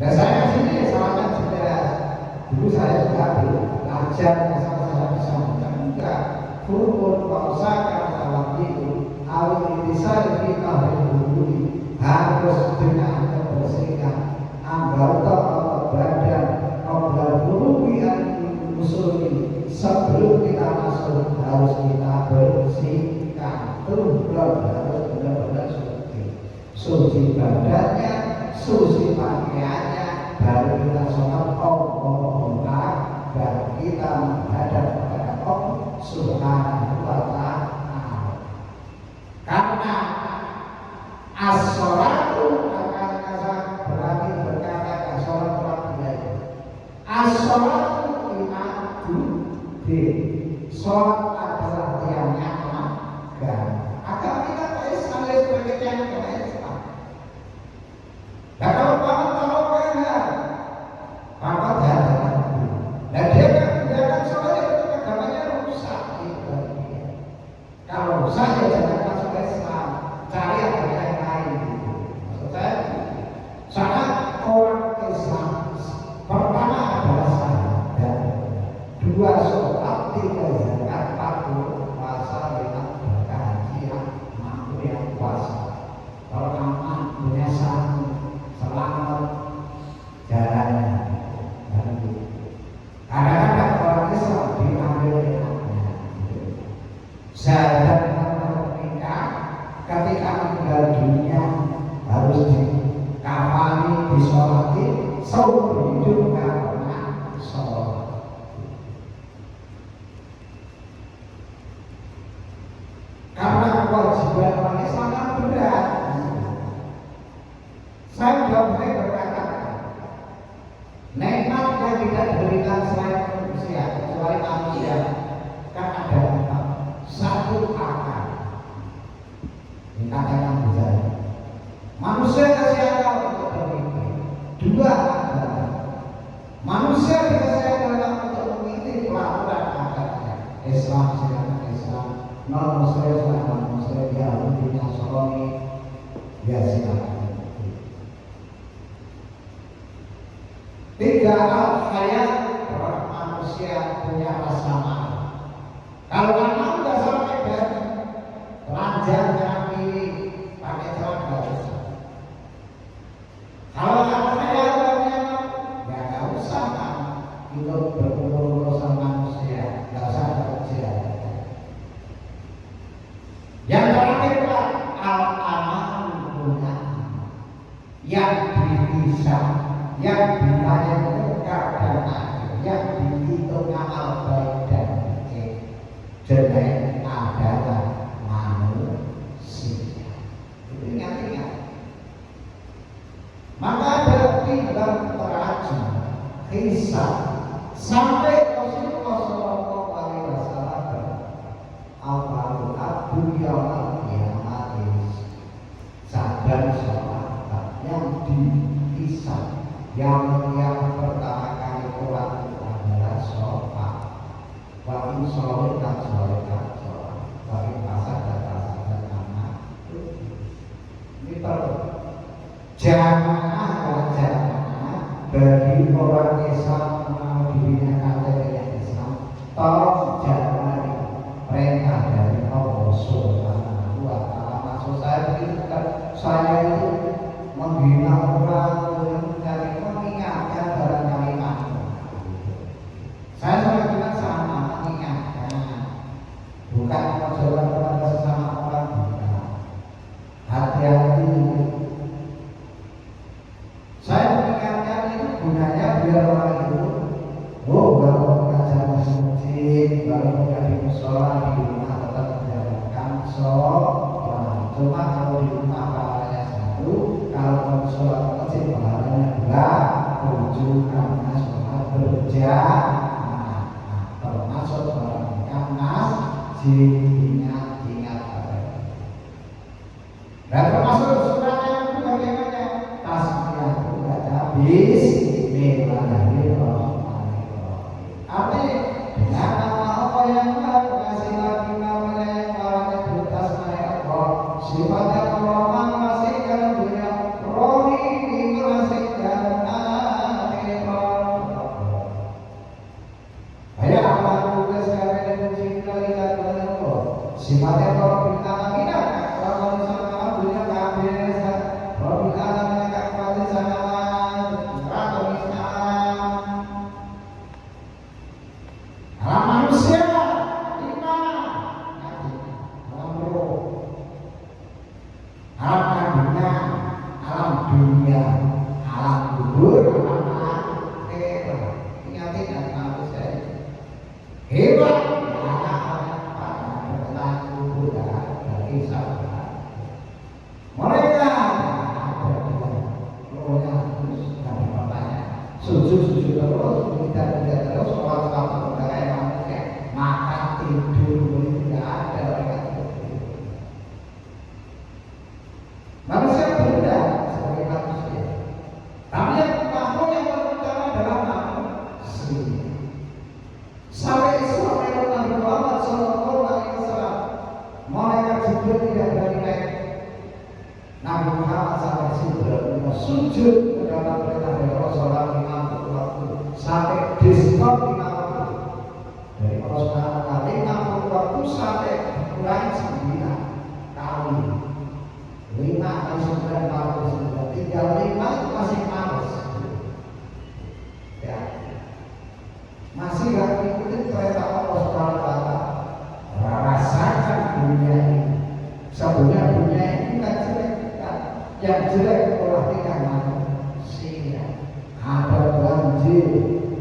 Dan saya sini sangat jelas. Dulu saya juga belajar asal saya bisa menjaga hukum pausakan dalam itu awal bisa kita berdiri harus dengan kebersihan anggota badan obat yang musuhi sebelum kita masuk harus kita bersihkan terus harus benar-benar suci badannya, suci pakaiannya, baru kita sholat Allah dan kita menghadap kepada Allah Subhanahu wa Ta'ala. Karena as-sholatu akan berarti berkata as-sholatu rabbiyah. As-sholatu imadu din. Sholat adalah tiangnya agama. Agama kita Islam sebagai tiang agama Islam. Nah kalau bapak tahu enggak, bapak jangan. Nah dia kan menjalankan sholat itu agamanya rusak. Kalau rusak ya jangan masuk Islam, cari agama yang lain. Maksud saya orang Islam pertama adalah syahadat, dua sholat, tiga zakat, empat puasa, lima haji, mampu yang puasa. Kalau aman punya satu selamat jalannya. Kadang-kadang orang Islam diambil syahadat menikah ketika meninggal dunia harus dikafani, disolati, seumur hidup nggak pernah sholat. Karena kewajiban orang Islam kan berat. Saya sudah mulai berkata, nikmat yang tidak diberikan selain manusia, kecuali manusia, kan ada empat. Satu akal, ini katakan bisa. Manusia kasih akal untuk berpikir. Dua agama, manusia dikasih akal untuk mengikuti peraturan agamanya. Islam silakan Islam, non Muslim silakan Muslim, Yahudi, Nasrani, ya silakan. Tiga al-hayat, manusia punya rasa malu. Kalau malu nggak salah beda, telanjang jangan pilih, pakai celana nggak usah. Kalau al-hayat ya nggak usah kan, hidup berkumpul sama manusia, nggak usah kerja. Yang terakhir al-amal punya, yang bisa, yang ditanya muka dan akhir, yang dihitung amal baik dan jelek adalah manusia. Ingat-ingat. Maka ada timbang teraju hisab sampai Rasulullah Shallallahu Alaihi Wasallam awal dunia kiamatis sadar sholat yang dihisab. Yang pertama kali Quran itu adalah sholat. Wa in sholat sholat. Wa in pasad anak. Ini perlu jamaah bagi orang Islam mengenal dirinya kata Islam. Tolong jalani perintah dari Allah Subhanahu wa Ta'ala. Maksud saya bukan saya itu menghina orang. Saya sangat bilang sama mengingatkan, bukan mencoba kepada sesama orang, bukan. Hati-hati. Saya mengingatkan itu gunanya biar orang itu, baru mengajar masjid, baru mengajar di musola, di rumah tetap menjalankan sholat. Cuma kalau di rumah pahalanya satu, kalau ke musola ke masjid pahalanya dua, rujukannya sholat berjamaah. Termasuk orang kanas ingat apa dan termasuk surat yang itu bagaimana tasbih itu baca bismillahirrahmanirrahim. Artinya dengan nama Allah yang maha pengasih lagi namanya yang maha nyebut asma Allah, sifatnya Allah mengasihkan dunia, rohi mengasihkan sujud ke dalam perintah dari Rasulullah 50 waktu sampai diskon 50 dari Rasulullah 50 waktu sampai dikurangi 9 kali 5 kali 9 49 tinggal 5 itu masih males ya, masih gak ngikutin perintah Allah Subhanahu wa Ta'ala. Rasakan dunia ini. Sebenarnya dunia ini kan jelek kan? Yang jelek olah tingkah manusia. Ada banjir,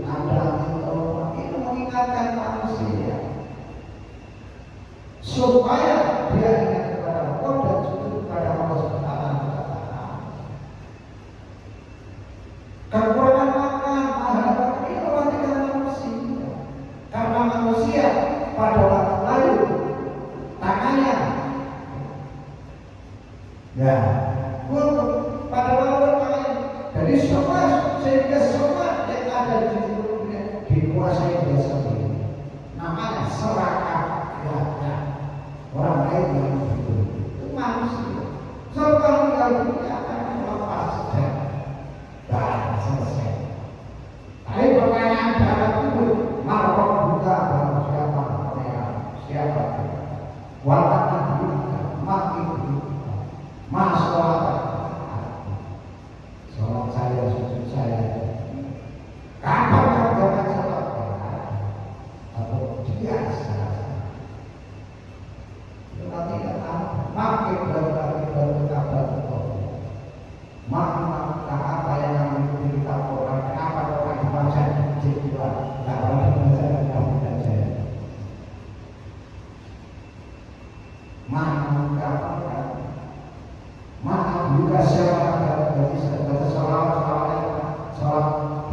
ada itu mengingatkan manusia supaya dia ingat kepada Allah dan sujud kepada Allah Subhanahu wa Ta'ala. Kekurangan makan, mahal itu olah tingkah manusia. Karena manusia pada waktu lalu tangannya ya pada waktu tangannya, jadi semua sehingga semua yang ada di dunia dikuasai dia sendiri. Namanya serakah ya, orang lain yang begitu itu manusia. So kalau dunia akan melepas saja dan selesai. Tapi pertanyaan dalam itu marok buka bahwa siapa walaupun juga mati masalah sholat saya sujud saya kapan jangan sholat atau biasa nanti makin baru kabar maka apa yang namanya kita orang apa orang baca jiwa nggak orang baca kamu baca maka juga siapa berarti sholat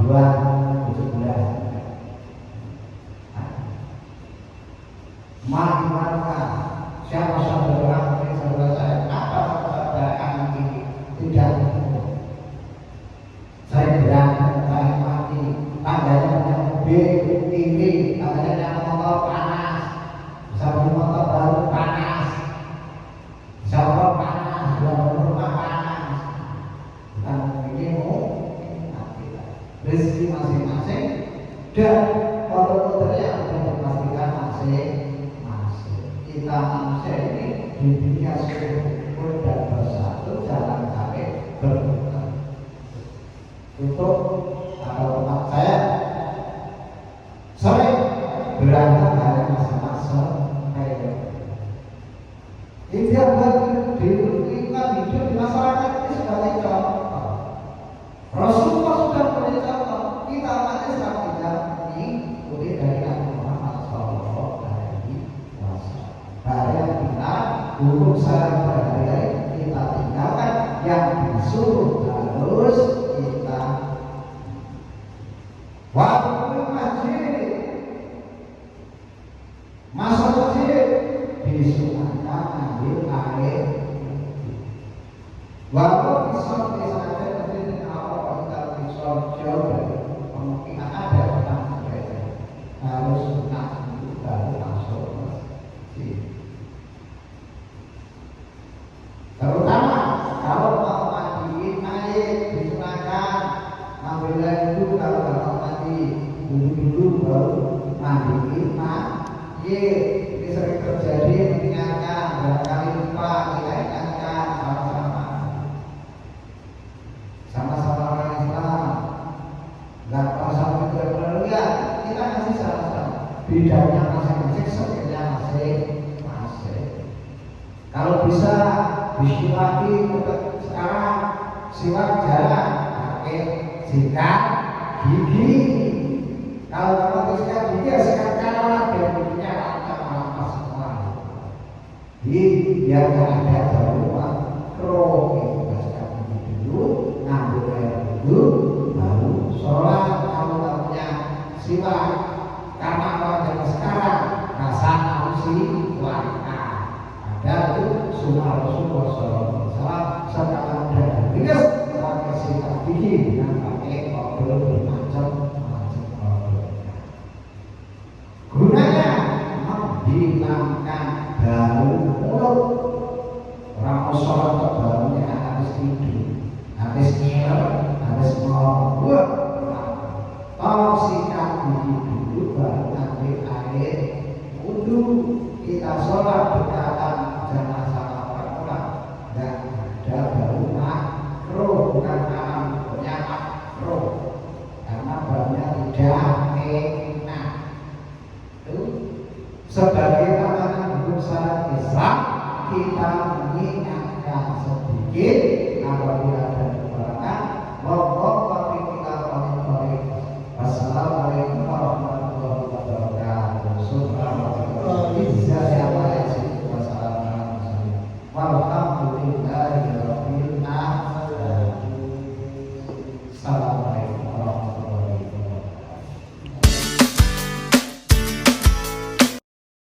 2:17 maka siapa saudara saya apa saudara ini tidak saya berangkat saya mati tandanya ini tandanya motor panas satu motor baru panas Jawa panas, rumah panas. Bukan ini rezeki masing-masing dan motor-motornya sudah dipastikan masing-masing. Kita manusia ini di dunia syukur dan bersatu jangan sampai berputar. Untuk atau tempat saya sering berangkat dari masa-masa kayak ini yang buat kita hidup di masyarakat ini sebagai contoh. Rasulullah sudah memberi contoh. Kita masih tidak mengikuti dari Nabi Muhammad SAW. Dari yang kita hukum sehari kita tinggalkan, yang disuruh harus kita. Waktu masjid, masuk masjid disunahkan ambil air. Walau bisa saja terjadi awal kita bisa jauh dari kemungkinan ada orang berbeda harus sunah dulu baru masuk masjid. Terutama kalau mau mandiin air disunahkan ambil air dulu. Kalau mau mandi dulu baru mandiin air. Sering terjadi mengingatkan barangkali lupa kita ingatkan sama-sama orang Islam nggak sama benar ya kita masih sama-sama bidangnya masing-masing skillnya masing-masing. Kalau bisa disiwaki sekarang siwak jarang pakai sikat gigi. Kalau pakai sikat gigi ya sikat kalah dan giginya biar ada darurat roh itu sekarang dulu ngambil air dulu baru sholat. Kalau punya siwak karena orang zaman sekarang rasa siwak ada itu sunnah Rasulullah SAW sekarang udah habis pakai sikat gigi dengan pakai odol bermacam-macam odol. Gunanya menghilangkan bau mulut. Orang sholat barunya habis tidur, habis ngiler Islam kita mengingatkan sedikit apabila ada kekurangan. Wallahu kita paling. Wassalamualaikum warahmatullahi wabarakatuh. Subhanallah. Walhamdulillahirabbil alamin. Salam.